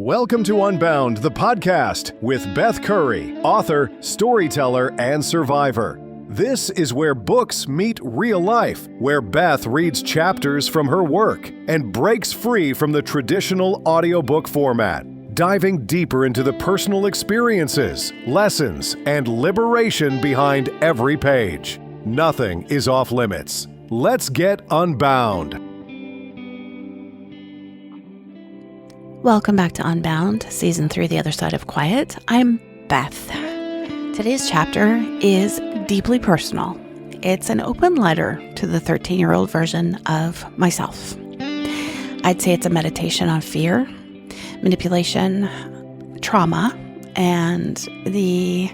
Welcome to Unbound, the podcast with Beth Curry, author, storyteller, and survivor. This is where books meet real life, where Beth reads chapters from her work and breaks free from the traditional audiobook format, diving deeper into the personal experiences, lessons, and liberation behind every page. Nothing is off limits. Let's get unbound. Welcome back to Unbound, Season 3, The Other Side of Quiet. I'm Beth. Today's chapter is deeply personal. It's an open letter to the 13-year-old version of myself. I'd say it's a meditation on fear, manipulation, trauma, and the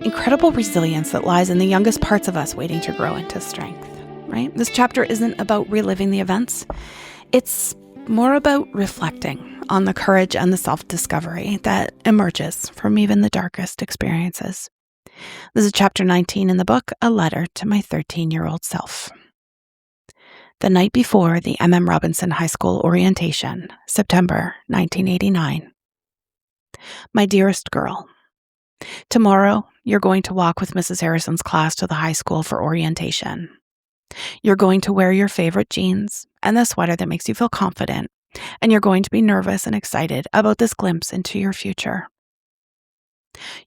incredible resilience that lies in the youngest parts of us waiting to grow into strength, right? This chapter isn't about reliving the events. It's more about reflecting on the courage and the self-discovery that emerges from even the darkest experiences. This is chapter 19 in the book, A Letter to My 13-Year-Old Self. The night before the M.M. Robinson High School orientation, September 1989. My dearest girl, tomorrow you're going to walk with Mrs. Harrison's class to the high school for orientation. You're going to wear your favorite jeans and the sweater that makes you feel confident, and you're going to be nervous and excited about this glimpse into your future.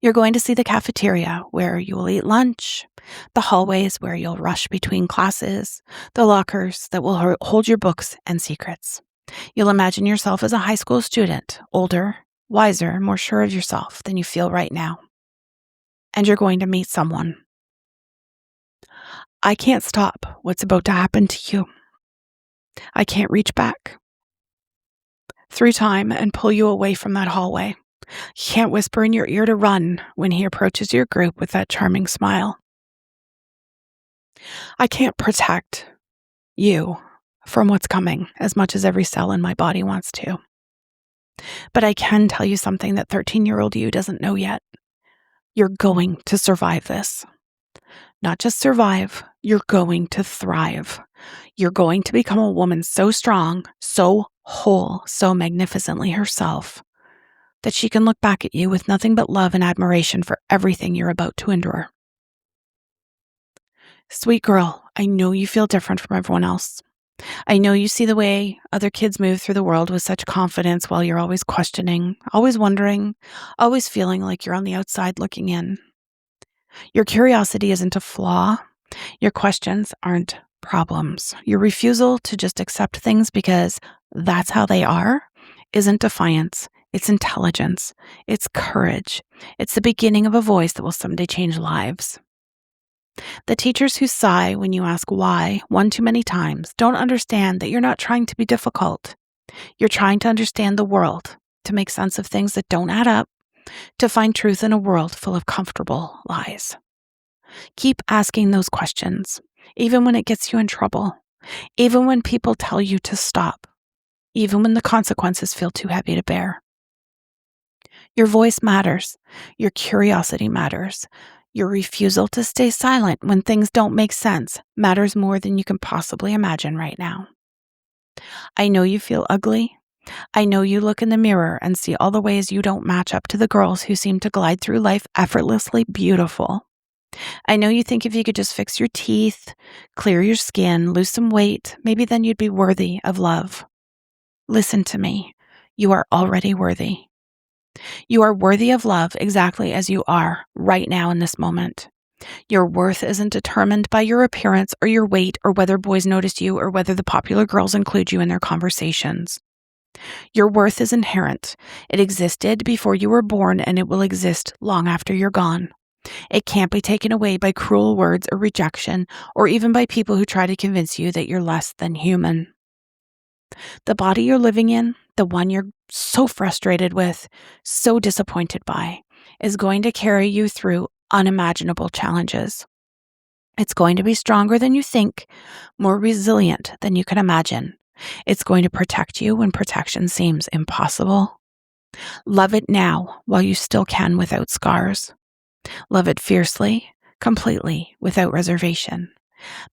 You're going to see the cafeteria where you will eat lunch, the hallways where you'll rush between classes, the lockers that will hold your books and secrets. You'll imagine yourself as a high school student, older, wiser, more sure of yourself than you feel right now. And you're going to meet someone. I can't stop what's about to happen to you. I can't reach back through time and pull you away from that hallway. He can't whisper in your ear to run when he approaches your group with that charming smile. I can't protect you from what's coming as much as every cell in my body wants to. But I can tell you something that 13-year-old you doesn't know yet. You're going to survive this. Not just survive, you're going to thrive. You're going to become a woman so strong, so whole, so magnificently herself, that she can look back at you with nothing but love and admiration for everything you're about to endure. Sweet girl, I know you feel different from everyone else. I know you see the way other kids move through the world with such confidence while you're always questioning, always wondering, always feeling like you're on the outside looking in. Your curiosity isn't a flaw. Your questions aren't problems. Your refusal to just accept things because that's how they are isn't defiance. It's intelligence. It's courage. It's the beginning of a voice that will someday change lives. The teachers who sigh when you ask why one too many times don't understand that you're not trying to be difficult. You're trying to understand the world, to make sense of things that don't add up, to find truth in a world full of comfortable lies. Keep asking those questions, even when it gets you in trouble, even when people tell you to stop, even when the consequences feel too heavy to bear. Your voice matters. Your curiosity matters. Your refusal to stay silent when things don't make sense matters more than you can possibly imagine right now. I know you feel ugly. I know you look in the mirror and see all the ways you don't match up to the girls who seem to glide through life effortlessly beautiful. I know you think if you could just fix your teeth, clear your skin, lose some weight, maybe then you'd be worthy of love. Listen to me. You are already worthy. You are worthy of love exactly as you are right now in this moment. Your worth isn't determined by your appearance or your weight or whether boys notice you or whether the popular girls include you in their conversations. Your worth is inherent. It existed before you were born and it will exist long after you're gone. It can't be taken away by cruel words or rejection or even by people who try to convince you that you're less than human. The body you're living in, the one you're so frustrated with, so disappointed by, is going to carry you through unimaginable challenges. It's going to be stronger than you think, more resilient than you can imagine. It's going to protect you when protection seems impossible. Love it now while you still can without scars. Love it fiercely, completely, without reservation.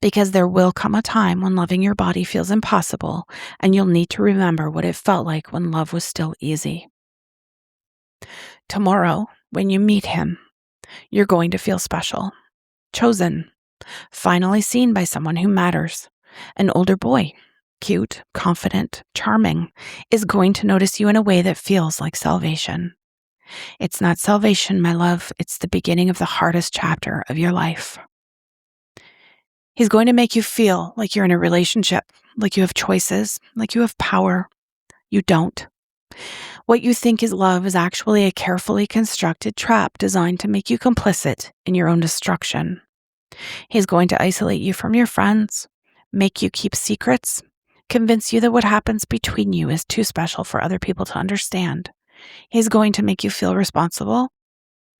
Because there will come a time when loving your body feels impossible, and you'll need to remember what it felt like when love was still easy. Tomorrow, when you meet him, you're going to feel special, chosen, finally seen by someone who matters. An older boy, cute, confident, charming, is going to notice you in a way that feels like salvation. It's not salvation, my love. It's the beginning of the hardest chapter of your life. He's going to make you feel like you're in a relationship, like you have choices, like you have power. You don't. What you think is love is actually a carefully constructed trap designed to make you complicit in your own destruction. He's going to isolate you from your friends, make you keep secrets, convince you that what happens between you is too special for other people to understand. He's going to make you feel responsible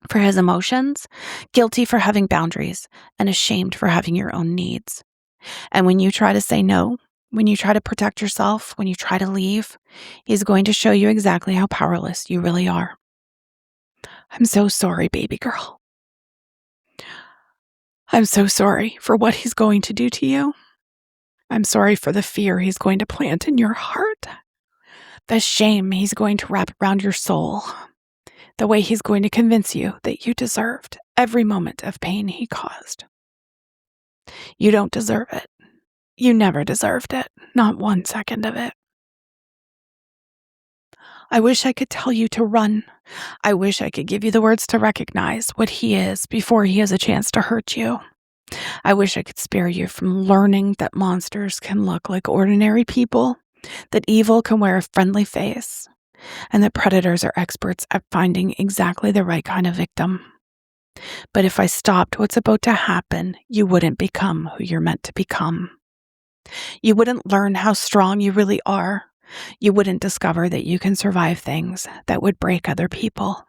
for his emotions, guilty for having boundaries, and ashamed for having your own needs. And when you try to say no, when you try to protect yourself, when you try to leave, he's going to show you exactly how powerless you really are. I'm so sorry, baby girl. I'm so sorry for what he's going to do to you. I'm sorry for the fear he's going to plant in your heart, the shame he's going to wrap around your soul, the way he's going to convince you that you deserved every moment of pain he caused. You don't deserve it. You never deserved it, not 1 second of it. I wish I could tell you to run. I wish I could give you the words to recognize what he is before he has a chance to hurt you. I wish I could spare you from learning that monsters can look like ordinary people, that evil can wear a friendly face, and that predators are experts at finding exactly the right kind of victim. But if I stopped what's about to happen, you wouldn't become who you're meant to become. You wouldn't learn how strong you really are. You wouldn't discover that you can survive things that would break other people.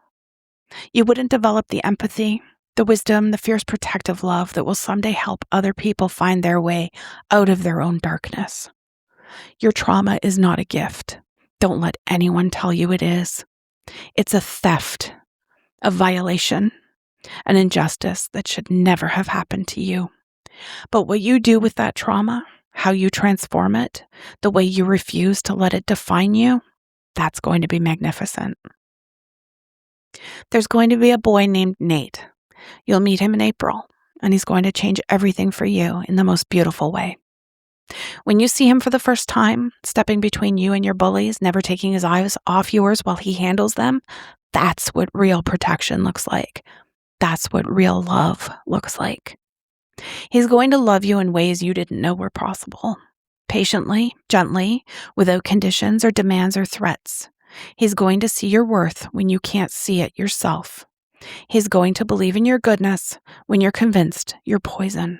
You wouldn't develop the empathy, the wisdom, the fierce protective love that will someday help other people find their way out of their own darkness. Your trauma is not a gift. Don't let anyone tell you it is. It's a theft, a violation, an injustice that should never have happened to you. But what you do with that trauma, how you transform it, the way you refuse to let it define you, that's going to be magnificent. There's going to be a boy named Nate. You'll meet him in April, and he's going to change everything for you in the most beautiful way. When you see him for the first time, stepping between you and your bullies, never taking his eyes off yours while he handles them, that's what real protection looks like. That's what real love looks like. He's going to love you in ways you didn't know were possible. Patiently, gently, without conditions or demands or threats. He's going to see your worth when you can't see it yourself. He's going to believe in your goodness when you're convinced you're poison.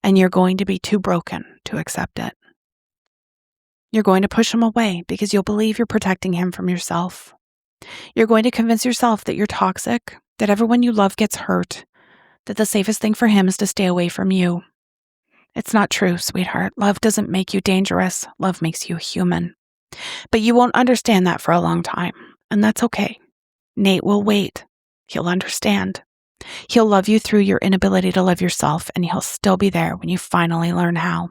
And you're going to be too broken to accept it. You're going to push him away because you'll believe you're protecting him from yourself. You're going to convince yourself that you're toxic, that everyone you love gets hurt, that the safest thing for him is to stay away from you. It's not true, sweetheart. Love doesn't make you dangerous. Love makes you human. But you won't understand that for a long time, and that's okay. Nate will wait. He'll understand. He'll love you through your inability to love yourself, and he'll still be there when you finally learn how.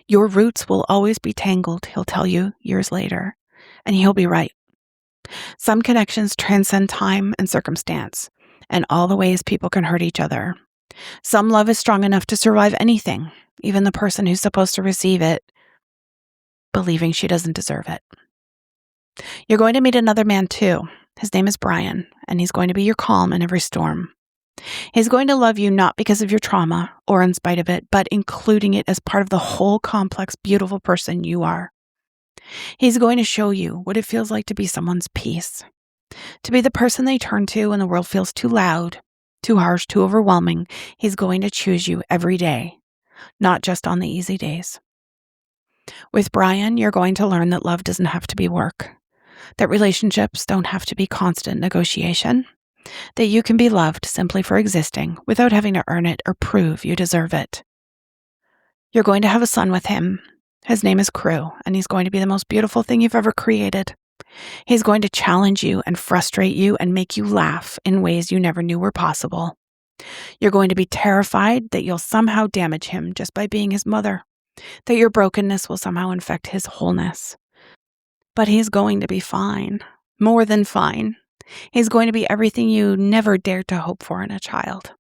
Your roots will always be tangled, he'll tell you years later, and he'll be right. Some connections transcend time and circumstance, and all the ways people can hurt each other. Some love is strong enough to survive anything, even the person who's supposed to receive it, believing she doesn't deserve it. You're going to meet another man too. His name is Brian, and he's going to be your calm in every storm. He's going to love you not because of your trauma or in spite of it, but including it as part of the whole complex, beautiful person you are. He's going to show you what it feels like to be someone's peace, to be the person they turn to when the world feels too loud, too harsh, too overwhelming. He's going to choose you every day, not just on the easy days. With Brian, you're going to learn that love doesn't have to be work, that relationships don't have to be constant negotiation, that you can be loved simply for existing without having to earn it or prove you deserve it. You're going to have a son with him. His name is Crew, and he's going to be the most beautiful thing you've ever created. He's going to challenge you and frustrate you and make you laugh in ways you never knew were possible. You're going to be terrified that you'll somehow damage him just by being his mother, that your brokenness will somehow infect his wholeness. But he's going to be fine. more than fine. He's going to be everything you never dared to hope for in a child.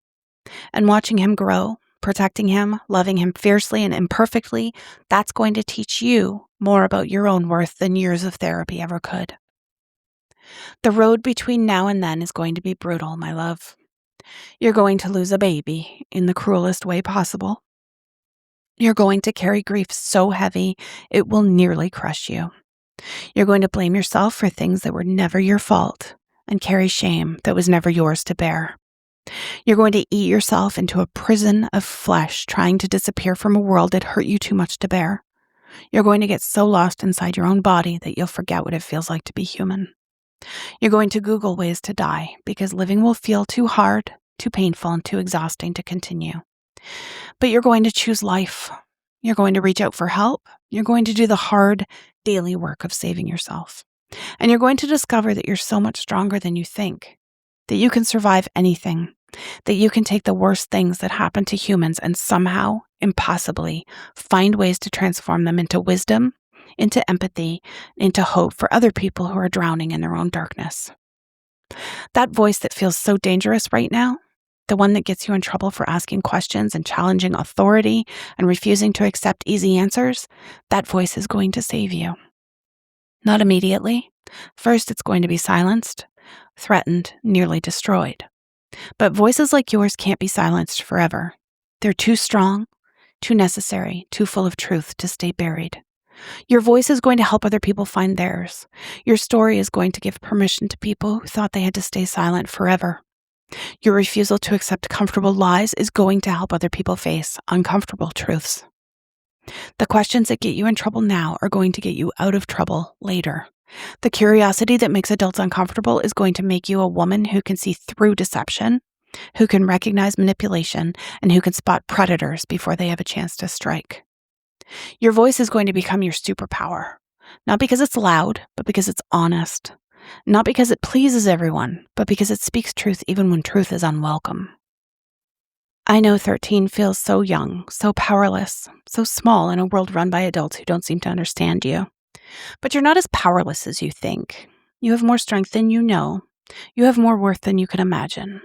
And watching him grow, protecting him, loving him fiercely and imperfectly, that's going to teach you more about your own worth than years of therapy ever could. The road between now and then is going to be brutal, my love. You're going to lose a baby in the cruelest way possible. You're going to carry grief so heavy, it will nearly crush you. You're going to blame yourself for things that were never your fault and carry shame that was never yours to bear. You're going to eat yourself into a prison of flesh, trying to disappear from a world that hurt you too much to bear. You're going to get so lost inside your own body that you'll forget what it feels like to be human. You're going to Google ways to die because living will feel too hard, too painful, and too exhausting to continue. But you're going to choose life. You're going to reach out for help. You're going to do the hard, daily work of saving yourself. And you're going to discover that you're so much stronger than you think, that you can survive anything, that you can take the worst things that happen to humans and somehow, impossibly, find ways to transform them into wisdom, into empathy, into hope for other people who are drowning in their own darkness. That voice that feels so dangerous right now, the one that gets you in trouble for asking questions and challenging authority and refusing to accept easy answers, that voice is going to save you. Not immediately. First, it's going to be silenced, threatened, nearly destroyed. But voices like yours can't be silenced forever. They're too strong, too necessary, too full of truth to stay buried. Your voice is going to help other people find theirs. Your story is going to give permission to people who thought they had to stay silent forever. Your refusal to accept comfortable lies is going to help other people face uncomfortable truths. The questions that get you in trouble now are going to get you out of trouble later. The curiosity that makes adults uncomfortable is going to make you a woman who can see through deception, who can recognize manipulation, and who can spot predators before they have a chance to strike. Your voice is going to become your superpower, not because it's loud, but because it's honest. Not because it pleases everyone, but because it speaks truth even when truth is unwelcome. I know 13 feels so young, so powerless, so small in a world run by adults who don't seem to understand you. But you're not as powerless as you think. You have more strength than you know. You have more worth than you can imagine.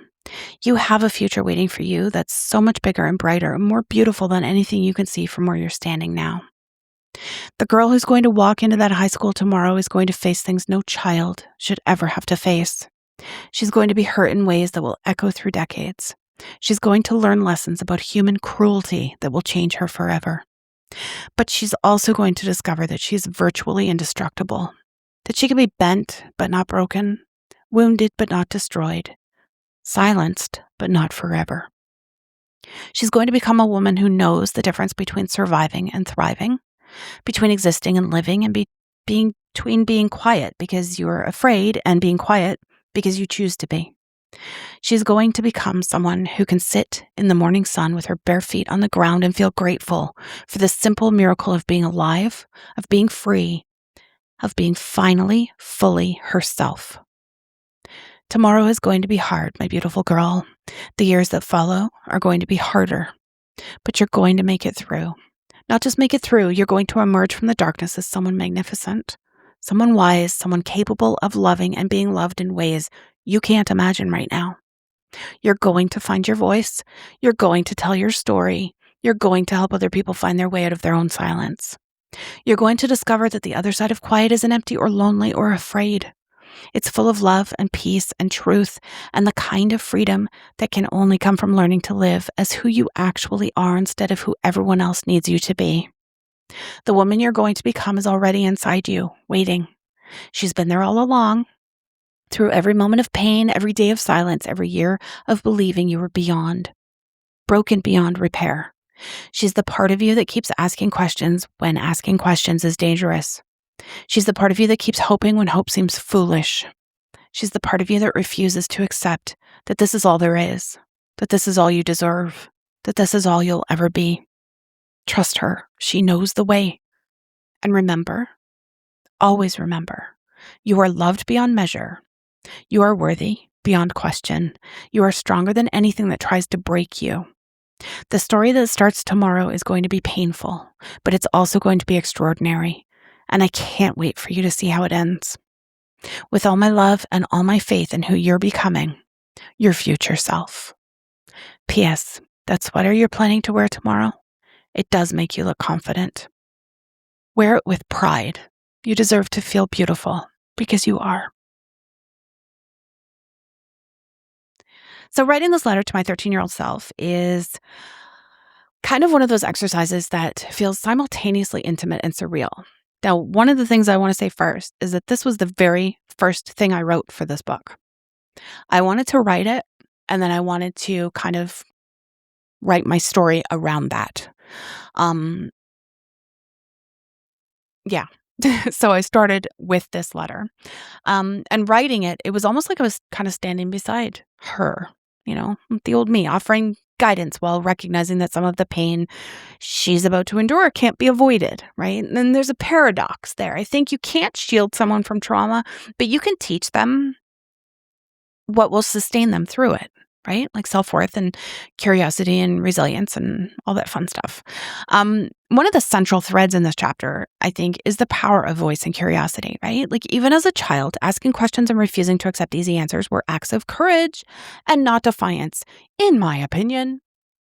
You have a future waiting for you that's so much bigger and brighter and more beautiful than anything you can see from where you're standing now. The girl who's going to walk into that high school tomorrow is going to face things no child should ever have to face. She's going to be hurt in ways that will echo through decades. She's going to learn lessons about human cruelty that will change her forever. But she's also going to discover that she's virtually indestructible, that she can be bent but not broken, wounded but not destroyed, silenced but not forever. She's going to become a woman who knows the difference between surviving and thriving, between existing and living, and between being quiet because you're afraid and being quiet because you choose to be. She's going to become someone who can sit in the morning sun with her bare feet on the ground and feel grateful for the simple miracle of being alive, of being free, of being finally, fully herself. Tomorrow is going to be hard, my beautiful girl. The years that follow are going to be harder, but you're going to make it through. Not just make it through, you're going to emerge from the darkness as someone magnificent, someone wise, someone capable of loving and being loved in ways you can't imagine right now. You're going to find your voice. You're going to tell your story. You're going to help other people find their way out of their own silence. You're going to discover that the other side of quiet isn't empty or lonely or afraid. It's full of love and peace and truth and the kind of freedom that can only come from learning to live as who you actually are instead of who everyone else needs you to be. The woman you're going to become is already inside you, waiting. She's been there all along. Through every moment of pain, every day of silence, every year of believing you were broken beyond repair. She's the part of you that keeps asking questions when asking questions is dangerous. She's the part of you that keeps hoping when hope seems foolish. She's the part of you that refuses to accept that this is all there is, that this is all you deserve, that this is all you'll ever be. Trust her. She knows the way. And remember, always remember, you are loved beyond measure. You are worthy beyond question. You are stronger than anything that tries to break you. The story that starts tomorrow is going to be painful, but it's also going to be extraordinary. And I can't wait for you to see how it ends. With all my love and all my faith in who you're becoming, your future self. P.S. That sweater you're planning to wear tomorrow, it does make you look confident. Wear it with pride. You deserve to feel beautiful because you are. So writing this letter to my 13-year-old self is kind of one of those exercises that feels simultaneously intimate and surreal. Now, one of the things I want to say first is that this was the very first thing I wrote for this book. I wanted to write it, and then I wanted to kind of write my story around that. Yeah. So I started with this letter. And writing it, it was almost like I was kind of standing beside her, the old me, offering guidance while recognizing that some of the pain she's about to endure can't be avoided, right? And then there's a paradox there. I think you can't shield someone from trauma, but you can teach them what will sustain them through it, right? Like self-worth and curiosity and resilience and all that fun stuff. One of the central threads in this chapter, I think, is the power of voice and curiosity, right? Like even as a child, asking questions and refusing to accept easy answers were acts of courage and not defiance, in my opinion.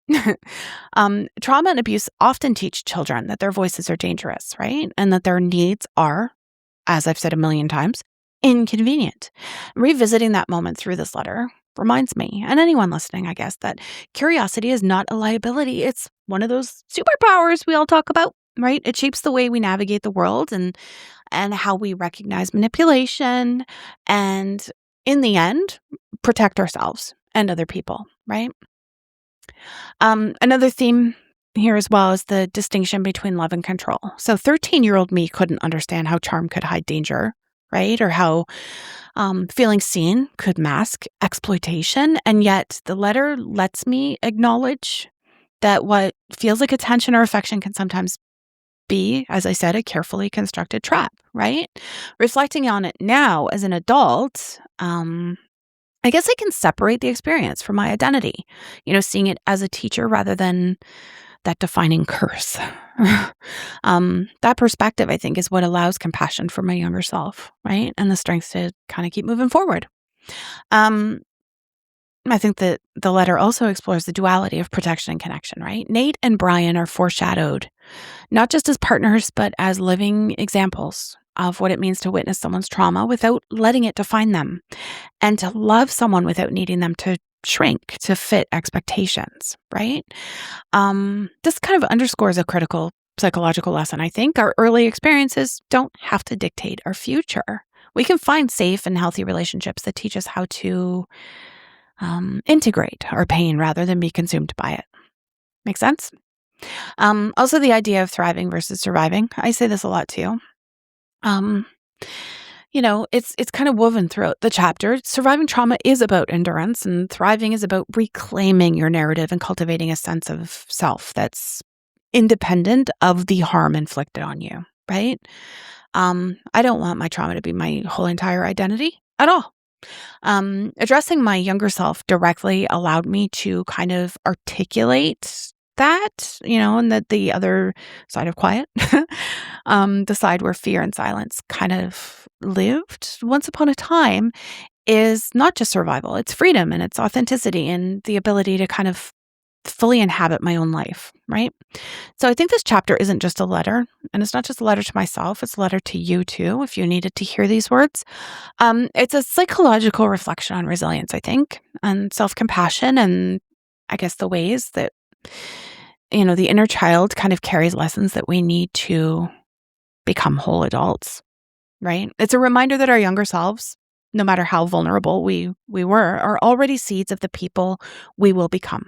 Trauma and abuse often teach children that their voices are dangerous, right? And that their needs are, as I've said a million times, inconvenient. Revisiting that moment through this letter reminds me, and anyone listening, I guess, that curiosity is not a liability. It's one of those superpowers we all talk about, right? It shapes the way we navigate the world and how we recognize manipulation and, in the end, protect ourselves and other people, right? Another theme here as well is the distinction between love and control. So 13-year-old me couldn't understand how charm could hide danger, right? Or how feeling seen could mask exploitation. And yet the letter lets me acknowledge that what feels like attention or affection can sometimes be, as I said, a carefully constructed trap, right? Reflecting on it now as an adult, I guess I can separate the experience from my identity, seeing it as a teacher rather than that defining curse. That perspective, I think, is what allows compassion for my younger self, right? And the strength to kind of keep moving forward. I think that the letter also explores the duality of protection and connection, right? Nate and Brian are foreshadowed, not just as partners, but as living examples of what it means to witness someone's trauma without letting it define them, and to love someone without needing them to shrink to fit expectations, right? This kind of underscores a critical psychological lesson, I think. Our early experiences don't have to dictate our future. We can find safe and healthy relationships that teach us how to integrate our pain rather than be consumed by it. Make sense? Also, the idea of thriving versus surviving. I say this a lot too. It's kind of woven throughout the chapter. Surviving trauma is about endurance, and thriving is about reclaiming your narrative and cultivating a sense of self that's independent of the harm inflicted on you, right? I don't want my trauma to be my whole entire identity at all. Addressing my younger self directly allowed me to kind of articulate that, and that the other side of quiet, the side where fear and silence kind of lived once upon a time, is not just survival. It's freedom and it's authenticity and the ability to kind of fully inhabit my own life, right? So I think this chapter isn't just a letter, and it's not just a letter to myself, it's a letter to you too, if you needed to hear these words. It's a psychological reflection on resilience, I think, and self-compassion, and I guess the ways that, the inner child kind of carries lessons that we need to become whole adults, right? It's a reminder that our younger selves, no matter how vulnerable we were, are already seeds of the people we will become,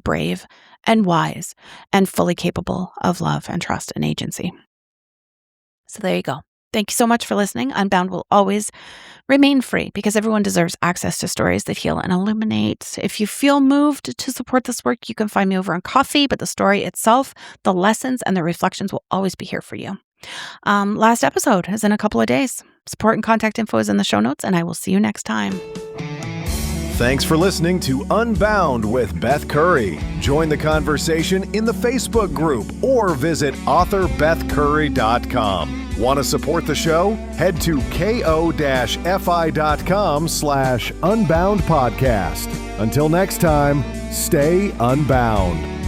brave and wise and fully capable of love and trust and agency. So there you go. Thank you so much for listening. Unbound will always remain free because everyone deserves access to stories that heal and illuminate. If you feel moved to support this work, you can find me over on Ko-fi, but the story itself, the lessons and the reflections will always be here for you. Last episode is in a couple of days. Support and contact info is in the show notes, and I will see you next time. Thanks for listening to Unbound with Beth Curry. Join the conversation in the Facebook group or visit author.bethcurry.com. Want to support the show? Head to ko-fi.com/unbound podcast. Until next time, stay unbound.